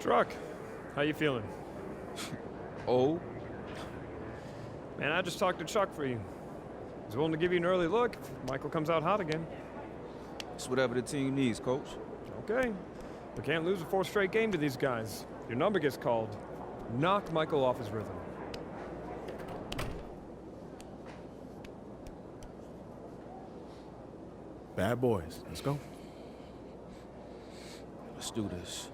Truck, how you feeling? Oh? Man, I just talked to Chuck for you. He's willing to give you an early look if Michael comes out hot again. It's whatever the team needs, Coach. Okay. We can't lose a fourth straight game to these guys. Your number gets called. Knock Michael off his rhythm. Bad boys. Let's go. Let's do this.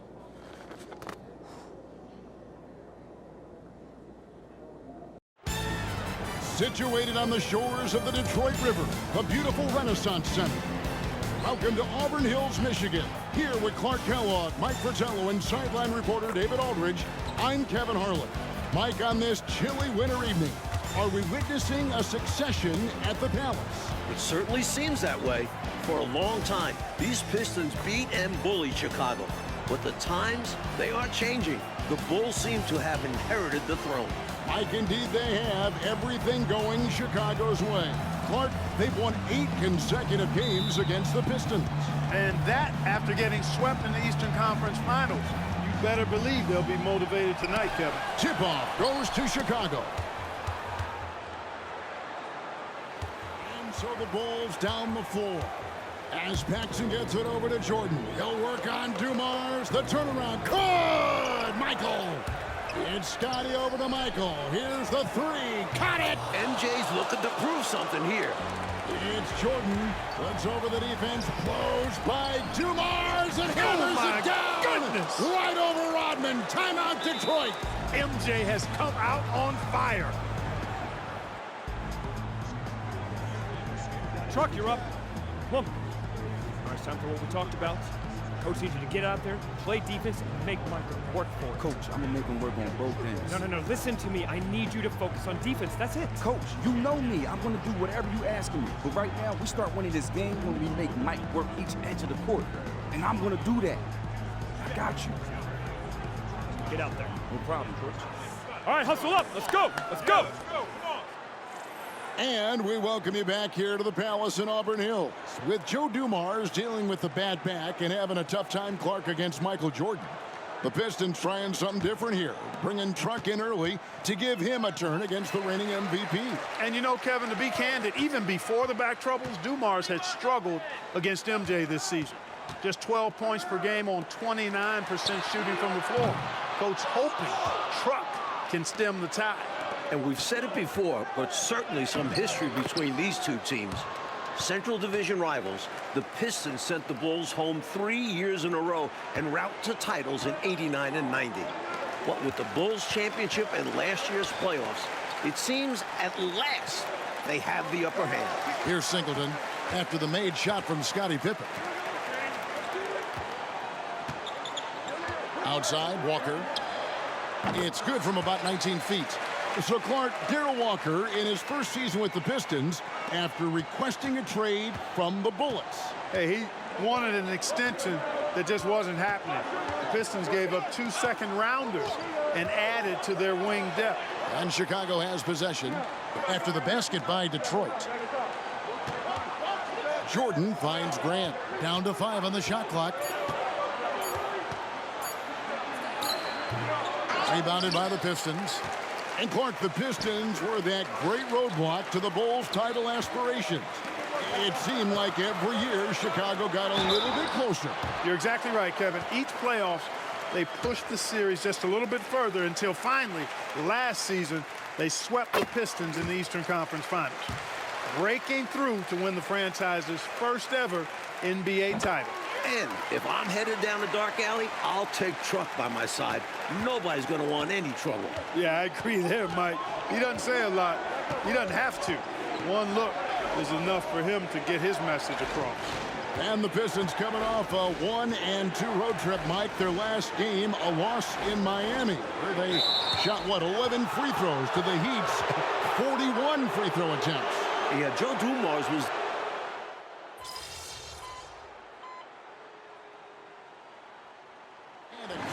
Situated on the shores of the Detroit River, the beautiful Renaissance Center. Welcome to Auburn Hills, Michigan. Here with Clark Kellogg, Mike Fratello, and sideline reporter David Aldridge, I'm Kevin Harlan. Mike, on this chilly winter evening, are we witnessing a succession at the Palace? It certainly seems that way. For a long time, these Pistons beat and bullied Chicago. But the times, they are changing. The Bulls seem to have inherited the throne. Mike, indeed they have. Everything going Chicago's way. Clark, they've won 8 consecutive games against the Pistons. And that after getting swept in the Eastern Conference Finals. You better believe they'll be motivated tonight, Kevin. Tip-off goes to Chicago. And so the Bulls down the floor. As Paxson gets it over to Jordan. He'll work on Dumars. The turnaround. Good! Michael! It's Scotty over to Michael. Here's the 3. Caught it! MJ's looking to prove something here. It's Jordan. Puts over the defense. Close by Dumars and hammers it down. Goodness. Right over Rodman. Timeout Detroit. MJ has come out on fire. Truck, you're up. Come on. All right, it's time for what we talked about. Coach needs you to get out there, play defense, and make Michael work for it. Coach, I'm gonna make him work on both ends. No. Listen to me. I need you to focus on defense. That's it. Coach, you know me. I'm gonna do whatever you asking me. But right now, we start winning this game when we make Mike work each edge of the court. And I'm gonna do that. I got you. Get out there. No problem, Coach. All right, hustle up. Let's go. Let's go. And we welcome you back here to the Palace in Auburn Hills. With Joe Dumars dealing with the bad back and having a tough time, Clark, against Michael Jordan. The Pistons trying something different here, bringing Truck in early to give him a turn against the reigning MVP. And you know, Kevin, to be candid, even before the back troubles, Dumars had struggled against MJ this season. Just 12 points per game on 29% shooting from the floor. Coach hoping Truck can stem the tide. And we've said it before, but certainly some history between these two teams. Central Division rivals, the Pistons sent the Bulls home 3 years in a row en route to titles in '89 and '90. What with the Bulls championship and last year's playoffs, it seems at last they have the upper hand. Here's Singleton after the made shot from Scottie Pippen. Outside, Walker. It's good from about 19 feet. So, Clark, Darrell Walker in his first season with the Pistons after requesting a trade from the Bullets. Hey, he wanted an extension that just wasn't happening. The Pistons gave up 2 second-rounders and added to their wing depth. And Chicago has possession after the basket by Detroit. Jordan finds Grant. Down to 5 on the shot clock. Rebounded by the Pistons. And Clark, the Pistons were that great roadblock to the Bulls' title aspirations. It seemed like every year Chicago got a little bit closer. You're exactly right, Kevin. Each playoffs, they pushed the series just a little bit further until finally, last season, they swept the Pistons in the Eastern Conference Finals, breaking through to win the franchise's first ever NBA title. And if I'm headed down the dark alley, I'll take Truck by my side. Nobody's going to want any trouble. Yeah, I agree there, Mike. He doesn't say a lot. He doesn't have to. One look is enough for him to get his message across. And the Pistons coming off a 1-2 road trip, Mike. Their last game, a loss in Miami, where they shot, 11 free throws to the Heat's 41 free throw attempts. Yeah, Joe Dumars was...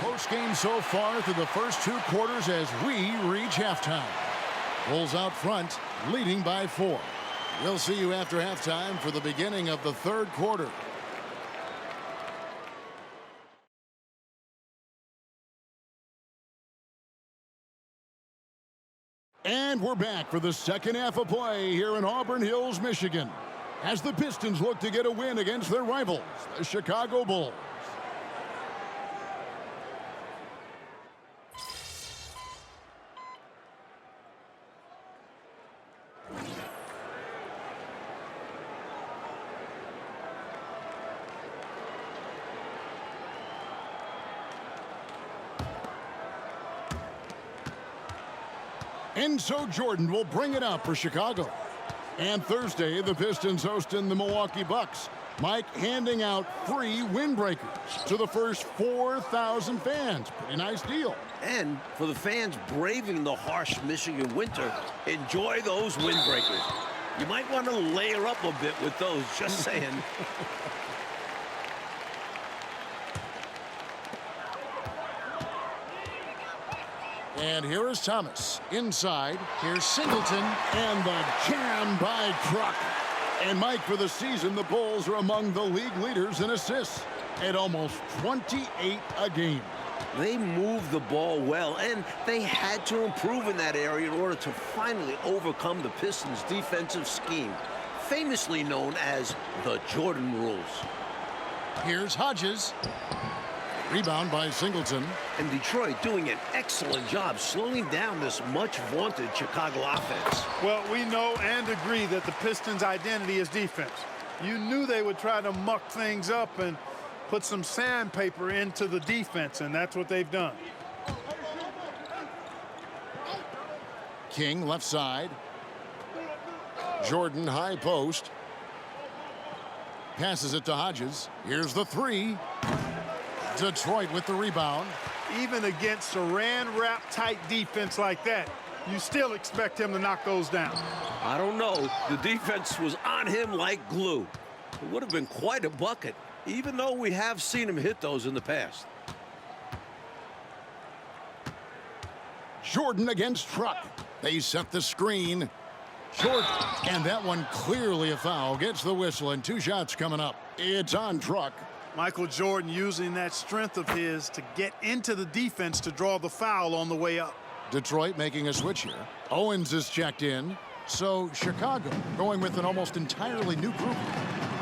Close game so far through the first 2 quarters as we reach halftime. Bulls out front, leading by 4. We'll see you after halftime for the beginning of the 3rd quarter. And we're back for the second half of play here in Auburn Hills, Michigan, as the Pistons look to get a win against their rivals, the Chicago Bulls. And so Jordan will bring it out for Chicago. And Thursday, the Pistons hosting the Milwaukee Bucks. Mike handing out free windbreakers to the first 4,000 fans. Pretty nice deal. And for the fans braving the harsh Michigan winter, enjoy those windbreakers. You might want to layer up a bit with those, just saying. And here is Thomas. Inside, here's Singleton, and the jam by Truck. And Mike, for the season, the Bulls are among the league leaders in assists at almost 28 a game. They moved the ball well, and they had to improve in that area in order to finally overcome the Pistons' defensive scheme, famously known as the Jordan rules. Here's Hodges. Rebound by Singleton. And Detroit doing an excellent job slowing down this much-vaunted Chicago offense. Well, we know and agree that the Pistons' identity is defense. You knew they would try to muck things up and put some sandpaper into the defense, and that's what they've done. King left side. Jordan high post. Passes it to Hodges. Here's the three. Detroit with the rebound. Even against saran-wrap tight defense like that, you still expect him to knock those down. I don't know. The defense was on him like glue. It would have been quite a bucket, even though we have seen him hit those in the past. Jordan against Truck. They set the screen. Jordan, and that one clearly a foul. Gets the whistle, and 2 shots coming up. It's on Truck. Michael Jordan using that strength of his to get into the defense to draw the foul on the way up. Detroit making a switch here. Owens is checked in. So Chicago going with an almost entirely new group.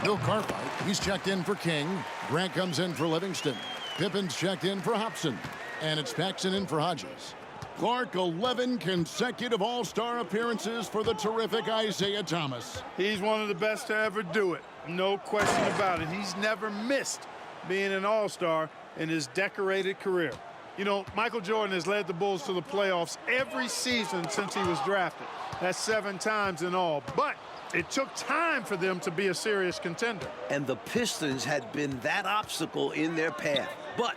Bill Cartwright, he's checked in for King. Grant comes in for Livingston. Pippen's checked in for Hobson. And it's Paxson in for Hodges. Clark, 11 consecutive All-Star appearances for the terrific Isaiah Thomas. He's one of the best to ever do it. No question about it. He's never missed being an All-Star in his decorated career. You know, Michael Jordan has led the Bulls to the playoffs every season since he was drafted. That's 7 times in all. But it took time for them to be a serious contender. And the Pistons had been that obstacle in their path. But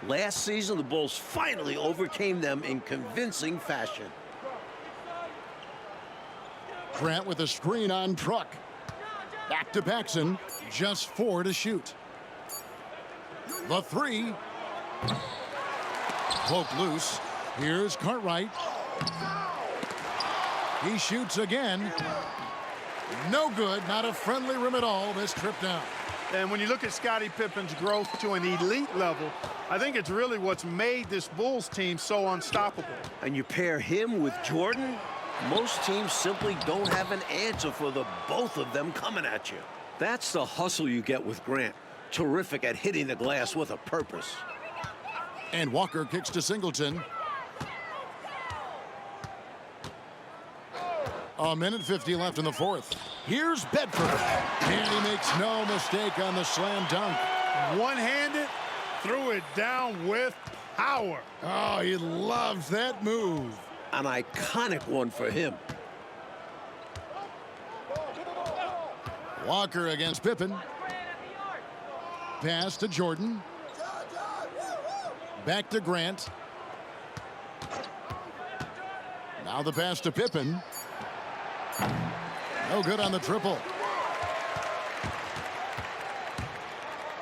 last season, the Bulls finally overcame them in convincing fashion. Grant with a screen on Truck. Back to Paxson. Just 4 to shoot. The three. Poke loose. Here's Cartwright. He shoots again. No good. Not a friendly rim at all. This trip down. And when you look at Scottie Pippen's growth to an elite level, I think it's really what's made this Bulls team so unstoppable. And you pair him with Jordan, most teams simply don't have an answer for the both of them coming at you. That's the hustle you get with Grant. Terrific at hitting the glass with a purpose. And Walker kicks to Singleton. A minute 50 left in the fourth. Here's Bedford. And he makes no mistake on the slam dunk. One-handed, threw it down with power. Oh, he loves that move. An iconic one for him. Walker against Pippen. Pass to Jordan. Back to Grant. Now the pass to Pippen. No good on the triple.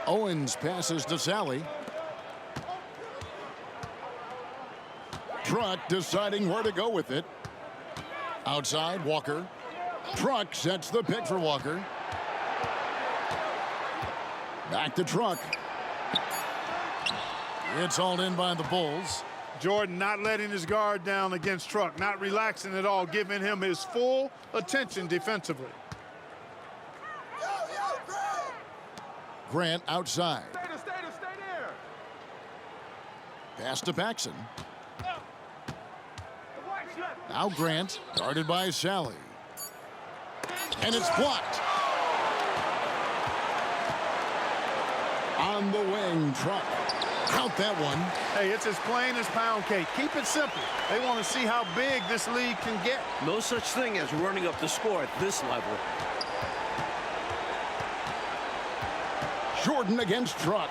Owens passes to Sally. Truck deciding where to go with it. Outside, Walker. Truck sets the pick for Walker. Back to Truck. It's hauled in by the Bulls. Jordan not letting his guard down against Truck, not relaxing at all, giving him his full attention defensively. Grant outside. Pass to Paxson. Now Grant, guarded by Sally. And it's blocked. On the wing, Truck. Count that one. Hey, it's as plain as pound cake. Keep it simple. They want to see how big this league can get. No such thing as running up the score at this level. Jordan against Truck.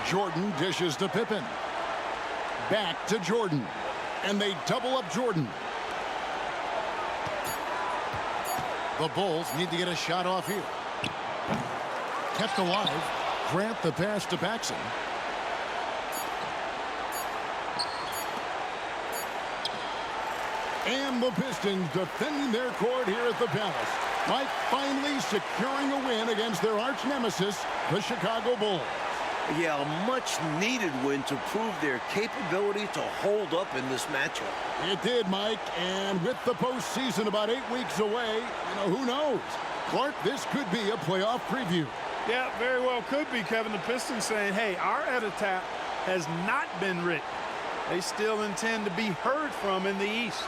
Jordan dishes to Pippen. Back to Jordan. And they double up Jordan. The Bulls need to get a shot off here. Kept alive. Grant the pass to Paxson. And the Pistons defending their court here at the Palace. Mike finally securing a win against their arch nemesis, the Chicago Bulls. Yeah, a much-needed win to prove their capability to hold up in this matchup. It did, Mike, and with the postseason about 8 weeks away, who knows? Clark, this could be a playoff preview. Yeah, very well could be, Kevin. The Pistons saying, hey, our epitaph has not been written. They still intend to be heard from in the East.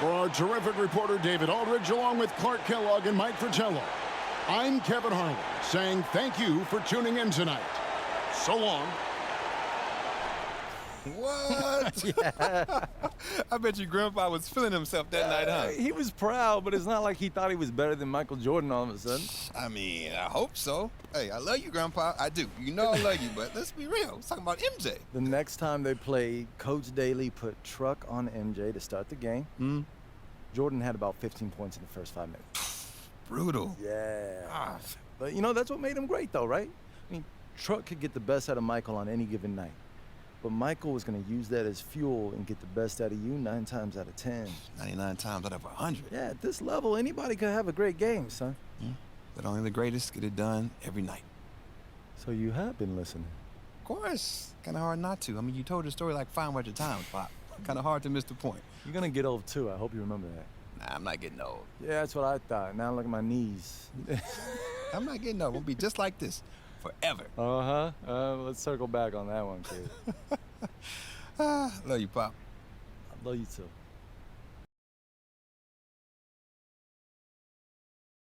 For our terrific reporter, David Aldridge, along with Clark Kellogg and Mike Fratello, I'm Kevin Harlan, saying thank you for tuning in tonight. So long. What? Yeah. I bet you Grandpa was feeling himself that night, huh? He was proud, but it's not like he thought he was better than Michael Jordan all of a sudden. I mean, I hope so. Hey, I love you, Grandpa. I do. You know I love you, but let's be real. We're talking about MJ. The next time they played, Coach Daly put Truck on MJ to start the game. Jordan had about 15 points in the first 5 minutes. Brutal. Yeah. Ah. But, that's what made him great, though, right? I mean, Truck could get the best out of Michael on any given night. But Michael was going to use that as fuel and get the best out of you 9 times out of 10. 99 times out of 100. Yeah, at this level, anybody could have a great game, son. But only the greatest get it done every night. So you have been listening. Of course. Kind of hard not to. I mean, you told the story like 500 times, Pop. Kind of hard to miss the point. You're going to get old, too. I hope you remember that. Nah, I'm not getting old. Yeah, that's what I thought. Now look at my knees. I'm not getting old. We'll be just like this forever. Let's circle back on that one, kid. Love you, Pop. I love you, too.